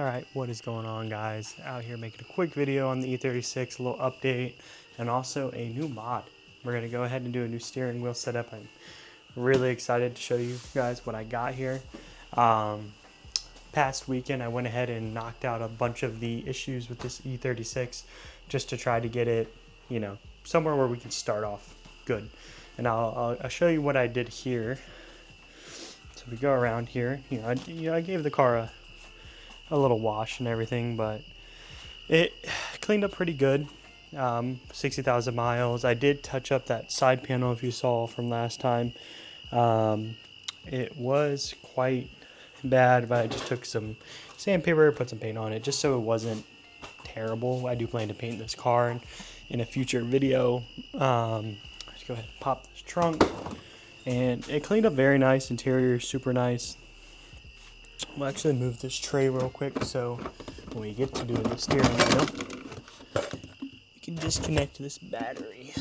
Alright, what is going on, guys? Out here making a quick video on the E36, a little update, and also a new mod. We're going to go ahead and do a new steering wheel setup. I'm really excited to show you guys what I got here. Past weekend I went ahead and knocked out a bunch of the issues with this E36 just to try to get it, somewhere where we can start off good. And I'll show you what I did here. So we go around here. I gave the car a little wash and everything, but it cleaned up pretty good. 60,000 miles. I did touch up that side panel if you saw from last time. It was quite bad, but I just took some sandpaper, put some paint on it just so it wasn't terrible. I do plan to paint this car in a future video. Let's go ahead and pop this trunk, and it cleaned up very nice. Interior super nice. We'll actually move this tray real quick so when we get to doing the steering wheel, we can disconnect this battery.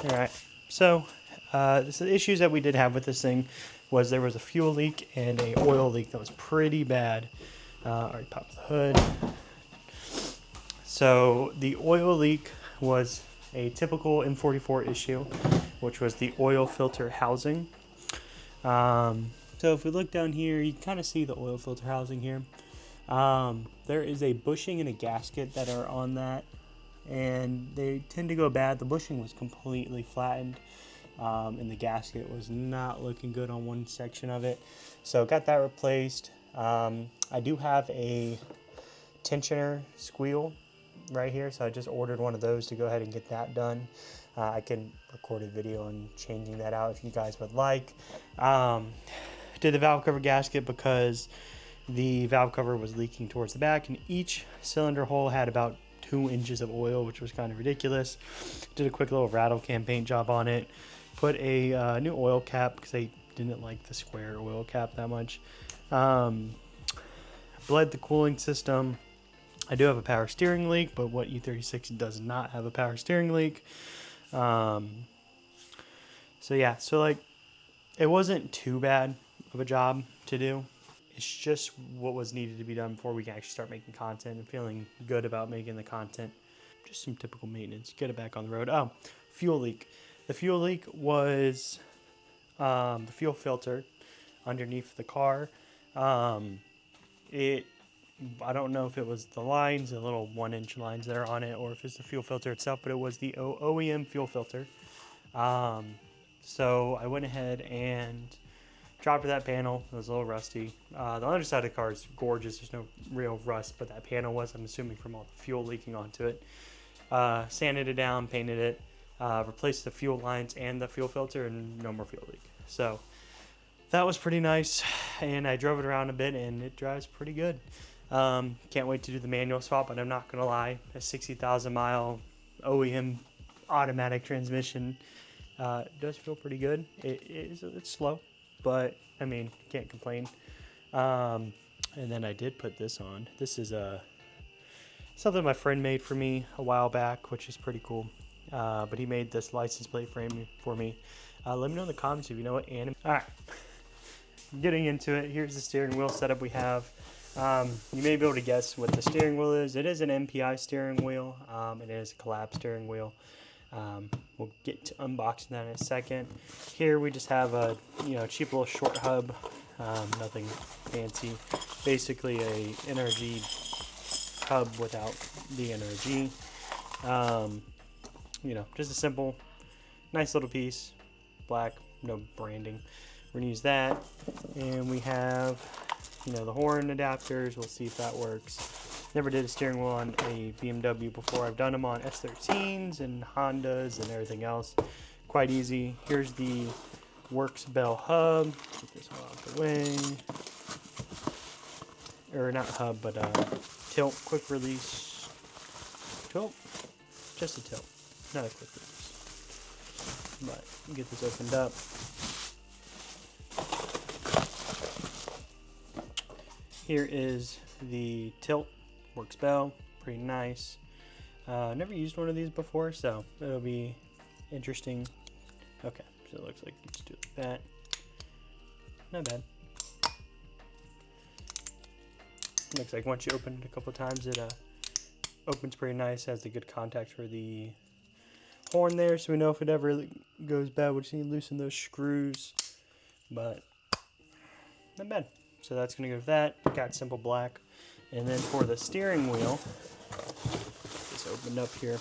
Alright, so the issues that we did have with this thing was there was a fuel leak and a oil leak that was pretty bad. Already popped the hood. So the oil leak was a typical M44 issue, which was the oil filter housing. So if we look down here, you can kind of see the oil filter housing here. There is a bushing and a gasket that are on that, and they tend to go bad. The bushing was completely flattened, and the gasket was not looking good on one section of it. So got that replaced. I do have a tensioner squeal right here, so I just ordered one of those to go ahead and get that done. I can record a video on changing that out if you guys would like. Did the valve cover gasket because the valve cover was leaking towards the back, and each cylinder hole had about 2 inches of oil, which was kind of ridiculous. Did a quick little rattle can paint job on it. Put a new oil cap because I didn't like the square oil cap that much. Bled the cooling system. I do have a power steering leak, but what E36 does not have a power steering leak. So it wasn't too bad of a job to do. It's just what was needed to be done before we can actually start making content and feeling good about making the content. Just some typical maintenance. Get it back on the road. Oh, fuel leak. The fuel leak was the fuel filter underneath the car. I don't know if it was the lines, the little 1-inch lines that are on it, or if it's the fuel filter itself, but it was the OEM fuel filter. So I went ahead and dropped that panel. It was a little rusty. The other side of the car is gorgeous. There's no real rust, but that panel was, I'm assuming, from all the fuel leaking onto it. Sanded it down, painted it, replaced the fuel lines and the fuel filter, and no more fuel leak. So that was pretty nice, and I drove it around a bit, and it drives pretty good. Can't wait to do the manual swap, but I'm not going to lie. A 60,000 mile OEM automatic transmission does feel pretty good. It's slow, but I mean, can't complain. And then I did put this on. This is something my friend made for me a while back, which is pretty cool. But he made this license plate frame for me. Let me know in the comments if you know what anime. All right, getting into it. Here's the steering wheel setup we have. You may be able to guess what the steering wheel is. It is an MPI steering wheel. It is a collapsed steering wheel. We'll get to unboxing that in a second. Here we just have a cheap little short hub, nothing fancy. Basically a NRG hub without the NRG. Just a simple, nice little piece, black, no branding. We're gonna use that, and we have the horn adapters. We'll see if that works. Never did a steering wheel on a BMW before. I've done them on S13s and Hondas and everything else. Quite easy. Here's the Works Bell hub. Get this one out the way. Or not hub, but tilt, quick release. Tilt? Just a tilt, not a quick release. But get this opened up. Here is the tilt. Works bell, pretty nice. Never used one of these before, so it'll be interesting. Okay, so it looks like you just do it like that. Not bad. Looks like once you open it a couple times, it opens pretty nice. Has the good contact for the horn there, so we know if it ever goes bad, we just need to loosen those screws. But not bad. So that's gonna go with that. Got simple black. And then for the steering wheel, just opened up here.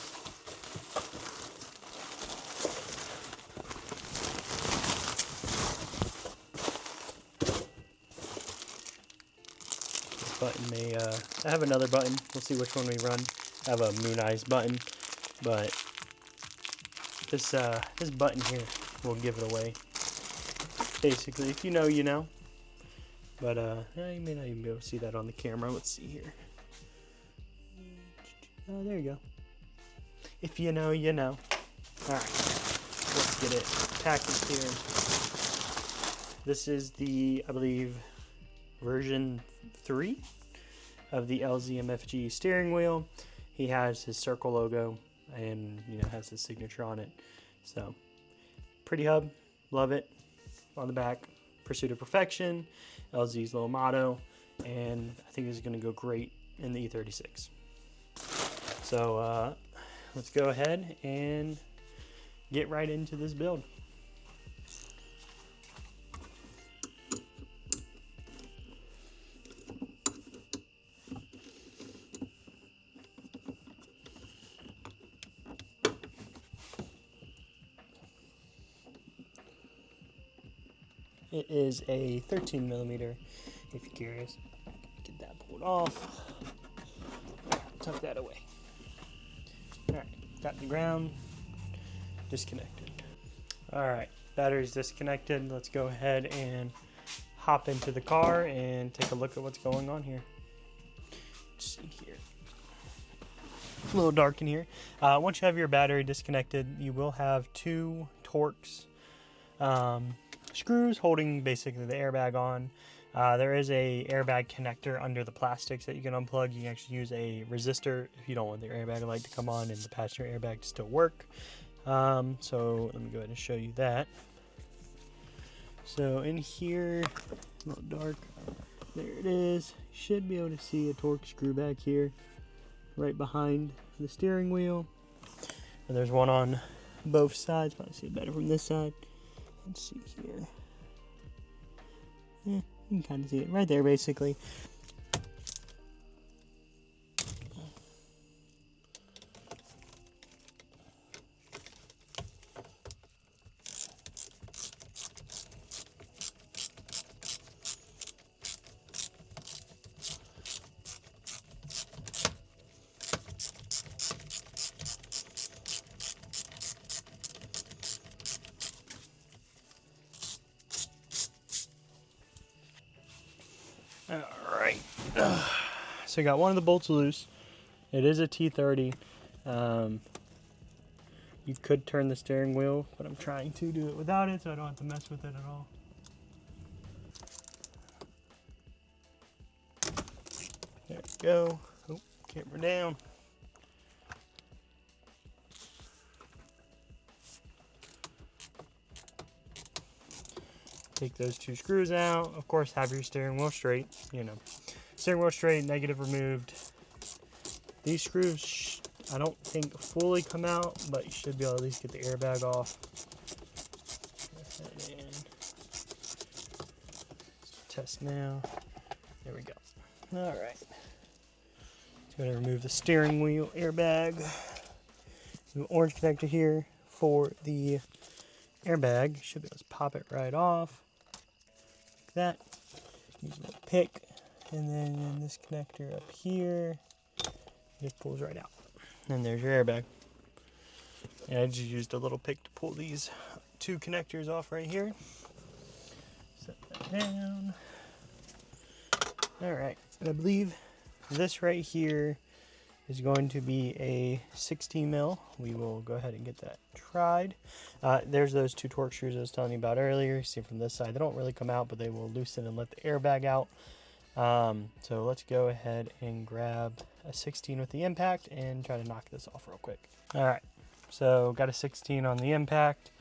This button may, I have another button. We'll see which one we run. I have a Moon Eyes button, but this button here will give it away. Basically, if you know, you know. But you may not even be able to see that on the camera. Let's see here. Oh, there you go. If you know, you know. Alright, let's get it packaged here. This is the, I believe, version 3 of the LZMFG steering wheel. He has his circle logo and, you know, has his signature on it. So, pretty hub. Love it. On the back, Pursuit of Perfection, LZ's little motto, and I think this is going to go great in the E36. So let's go ahead and get right into this build. It is a 13mm, if you're curious. Get that pulled off. Tuck that away. Alright, got the ground disconnected. Alright, battery's disconnected. Let's go ahead and hop into the car and take a look at what's going on here. Let's see here. It's a little dark in here. Once you have your battery disconnected, you will have 2 Torx screws holding basically the airbag on. There is a airbag connector under the plastics that you can unplug. You can actually use a resistor if you don't want the airbag light to come on and the passenger airbag to still work. So let me go ahead and show you that. So in here, a little dark, there it is. You should be able to see a Torx screw back here right behind the steering wheel. And there's one on both sides. Probably see it better from this side. Let's see here. Yeah, you can kind of see it right there, basically. Alright, so I got one of the bolts loose. It is a T30. You could turn the steering wheel, but I'm trying to do it without it so I don't have to mess with it at all. There we go. Oh, camera down. Take those 2 screws out. Of course, have your steering wheel straight. You know, steering wheel straight, negative removed. These screws, I don't think fully come out, but you should be able to at least get the airbag off. Test now. There we go. All right. Just going to remove the steering wheel airbag. The orange connector here for the airbag. Should be able to pop it right off. That. Use a little pick, and then this connector up here just pulls right out. And there's your airbag. And I just used a little pick to pull these 2 connectors off right here. Set that down. Alright, and I believe this right here is going to be a 16 mil. We will go ahead and get that tried. There's those 2 Torx screws I was telling you about earlier. You see from this side, they don't really come out, but they will loosen and let the airbag out. So let's go ahead and grab a 16 with the impact and try to knock this off real quick. Alright, so got a 16 on the impact.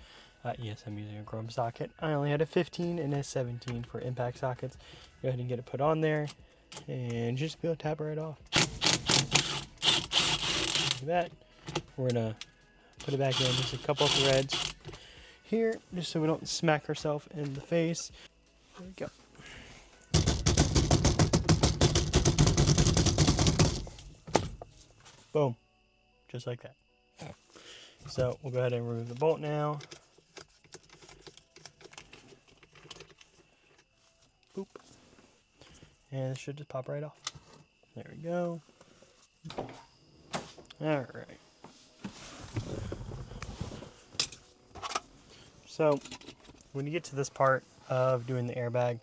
Yes, I'm using a chrome socket. I only had a 15 and a 17 for impact sockets. Go ahead and get it put on there. and just be able to tap it right off. Like that. We're gonna put it back in, just a couple of threads here, just so we don't smack ourselves in the face. There we go. Boom, just like that. So we'll go ahead and remove the bolt now. Boop. And it should just pop right off. There we go. All right. So when you get to this part of doing the airbag,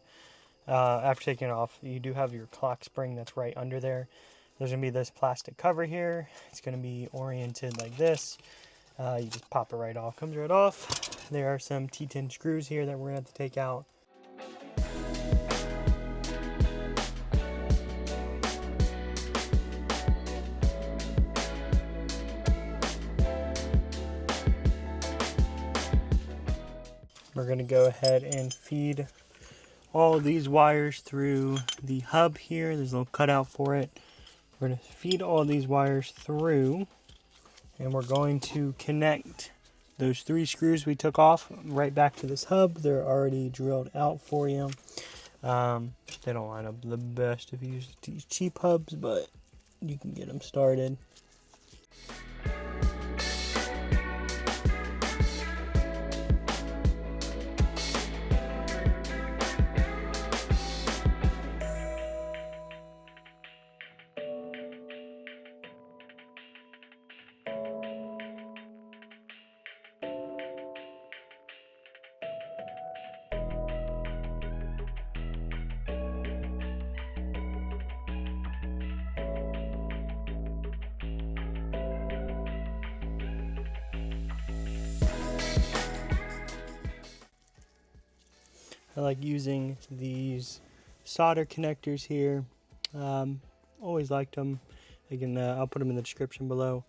after taking it off, you do have your clock spring that's right under there. There's going to be this plastic cover here. It's going to be oriented like this. You just pop it right off. Comes right off. There are some T10 screws here that we're going to have to take out. We're going to go ahead and feed all of these wires through the hub here. There's a little cutout for it. We're going to feed all of these wires through, and we're going to connect those 3 screws we took off right back to this hub. They're already drilled out for you. They don't line up the best if you use these cheap hubs, but you can get them started. I like using these solder connectors here. Always liked them. Again, I'll put them in the description below.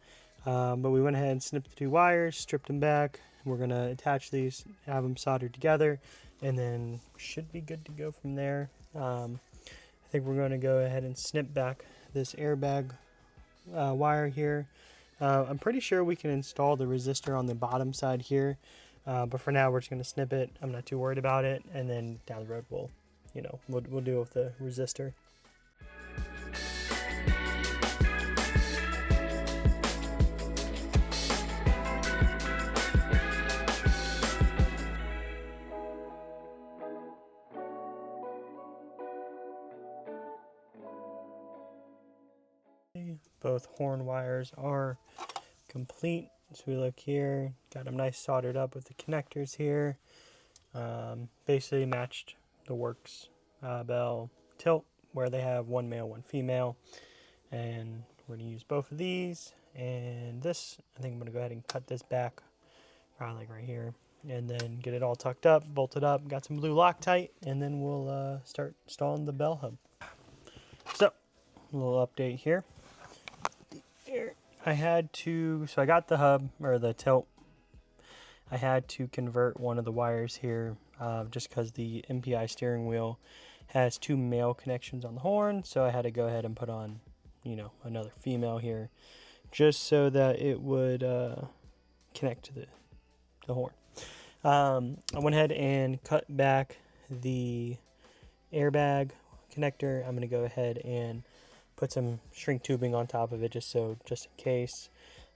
But we went ahead and snipped the 2 wires, stripped them back. We're going to attach these, have them soldered together, and then should be good to go from there. I think we're going to go ahead and snip back this airbag wire here. I'm pretty sure we can install the resistor on the bottom side here. But for now, we're just going to snip it. I'm not too worried about it. And then down the road, we'll deal with the resistor. Both horn wires are complete. So we look here, got them nice soldered up with the connectors here. Basically matched the Works bell tilt where they have 1 male, 1 female. And we're going to use both of these. And this, I think I'm going to go ahead and cut this back, probably like right here. And then get it all tucked up, bolted up, got some blue Loctite, and then we'll start installing the bell hub. So, a little update here. I got the hub, or the tilt. I had to convert one of the wires here just because the MPI steering wheel has 2 male connections on the horn. So I had to go ahead and put on, another female here just so that it would connect to the horn. I went ahead and cut back the airbag connector. I'm going to go ahead and put some shrink tubing on top of it just in case.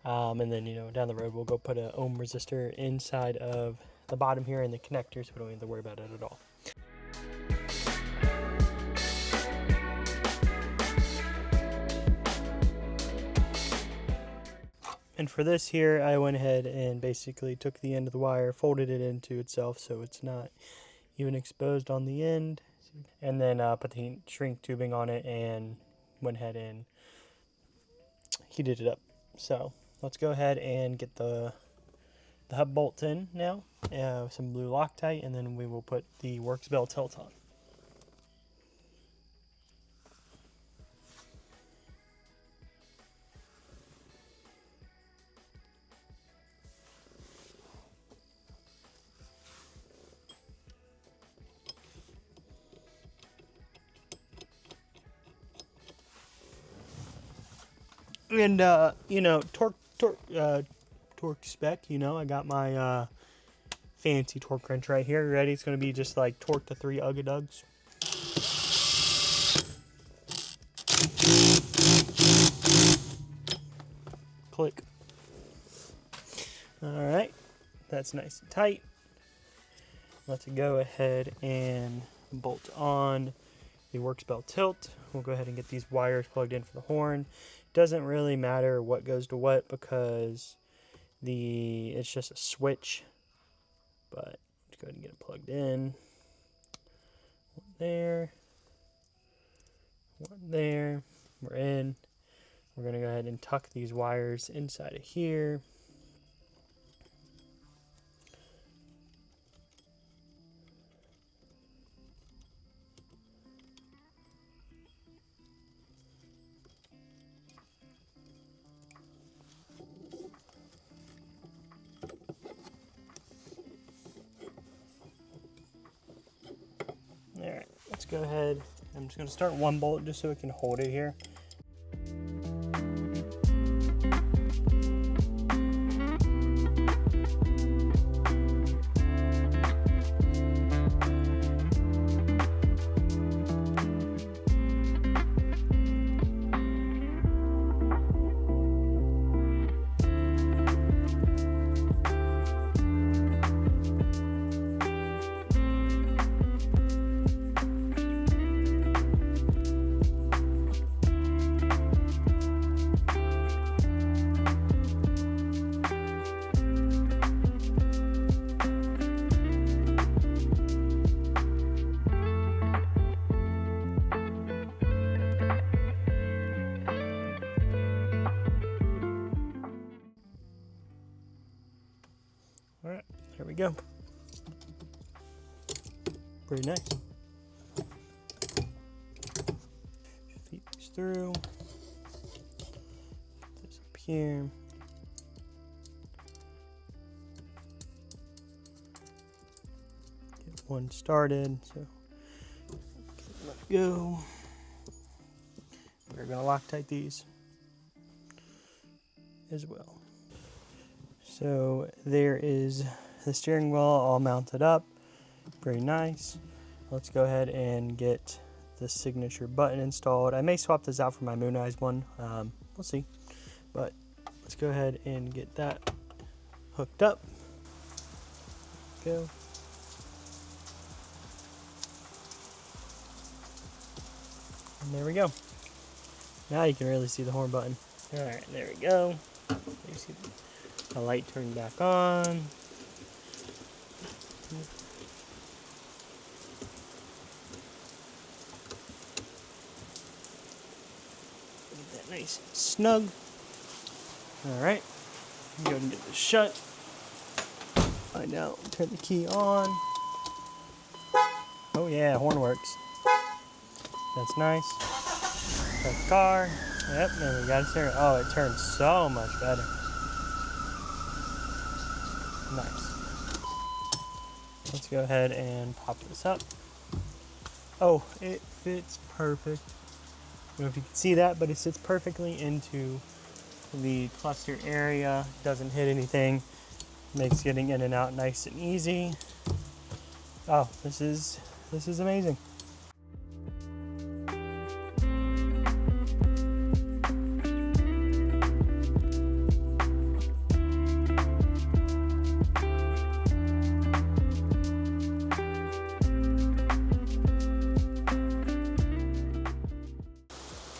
And then, down the road, we'll go put an ohm resistor inside of the bottom here in the connector so we don't have to worry about it at all. And for this here, I went ahead and basically took the end of the wire, folded it into itself so it's not even exposed on the end. And then put the shrink tubing on it and went ahead and heated it up. So let's go ahead and get the hub bolts in now, some blue Loctite, and then we will put the Works bell tilt on. And you know, torque spec. You know, I got my fancy torque wrench right here. Ready? It's gonna be just like torque to 3 Ugga-Dugs. Click. All right, that's nice and tight. Let's go ahead and bolt on the Works Bell tilt. We'll go ahead and get these wires plugged in for the horn. Doesn't really matter what goes to what because it's just a switch. But let's go ahead and get it plugged in. One there. One there. We're in. We're gonna go ahead and tuck these wires inside of here. Alright, let's go ahead. I'm just going to start one bolt just so we can hold it here. Alright, there we go. Pretty nice. Feed these through. Put this up here. Get one started, so let it go. We're gonna Loctite these as well. So there is the steering wheel all mounted up. Very nice. Let's go ahead and get the signature button installed. I may swap this out for my Moon Eyes one. We'll see. But let's go ahead and get that hooked up. Go. And there we go. Now you can really see the horn button. Alright, there we go. You see the light turned back on. Get that nice and snug. Alright. Go ahead and get this shut. Find out. Turn the key on. Oh yeah, horn works. That's nice. Start the car. Yep, and we got a steering. Oh, it turns so much better. Nice. Let's go ahead and pop this up. Oh, it fits perfect. I don't know if you can see that, but it sits perfectly into the cluster area. Doesn't hit anything. Makes getting in and out nice and easy. Oh, this is amazing.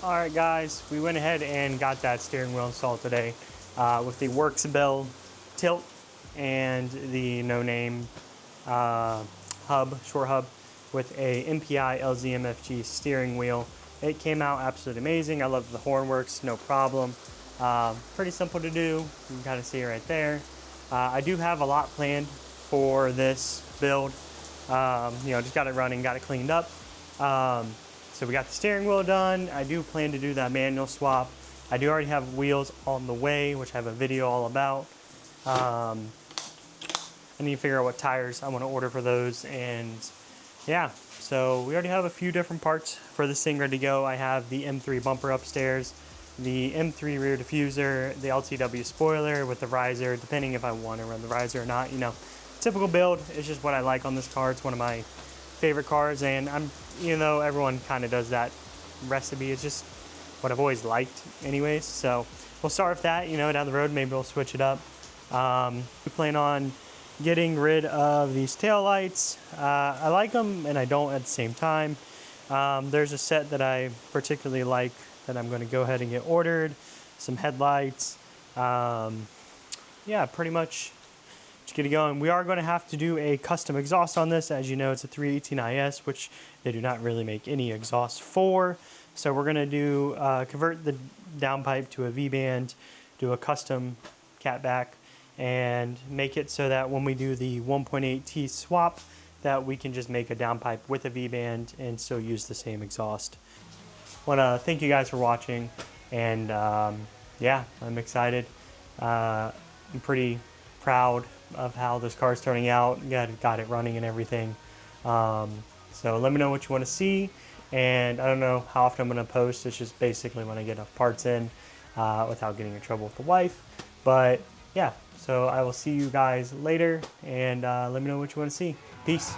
Alright guys, we went ahead and got that steering wheel installed today with the Works Bell tilt and the no-name short hub with a MPI LZMFG steering wheel. It came out absolutely amazing. I love the horn works, no problem. Pretty simple to do. You can kind of see it right there. I do have a lot planned for this build. You know, just got it running, got it cleaned up. So we got the steering wheel done. I do plan to do that manual swap. I do already have wheels on the way, which I have a video all about. I need to figure out what tires I want to order for those. And yeah, so we already have a few different parts for this thing ready to go. I have the M3 bumper upstairs. the M3 rear diffuser, the LTW spoiler with the riser, depending if I want to run the riser or not. You know, typical build is just what I like on this car. It's one of my favorite cars, and even though everyone kind of does that recipe, it's just what I've always liked anyways. So we'll start with that. You know, down the road maybe we'll switch it up. We plan on getting rid of these taillights. I like them and I don't at the same time. There's a set that I particularly like that I'm going to go ahead and get ordered. Some headlights. Yeah, pretty much just get it going. We are going to have to do a custom exhaust on this. As you know, it's a 318IS, which they do not really make any exhaust for. So we're going to do convert the downpipe to a V-band, do a custom catback, and make it so that when we do the 1.8T swap, that we can just make a downpipe with a V-band and still use the same exhaust. Want to thank you guys for watching, and yeah, I'm excited. I'm pretty proud of how this car is turning out. Got it running and everything. So let me know what you want to see, and I don't know how often I'm going to post. It's just basically when I get enough parts in without getting in trouble with the wife. But yeah, so I will see you guys later, and let me know what you want to see. Peace.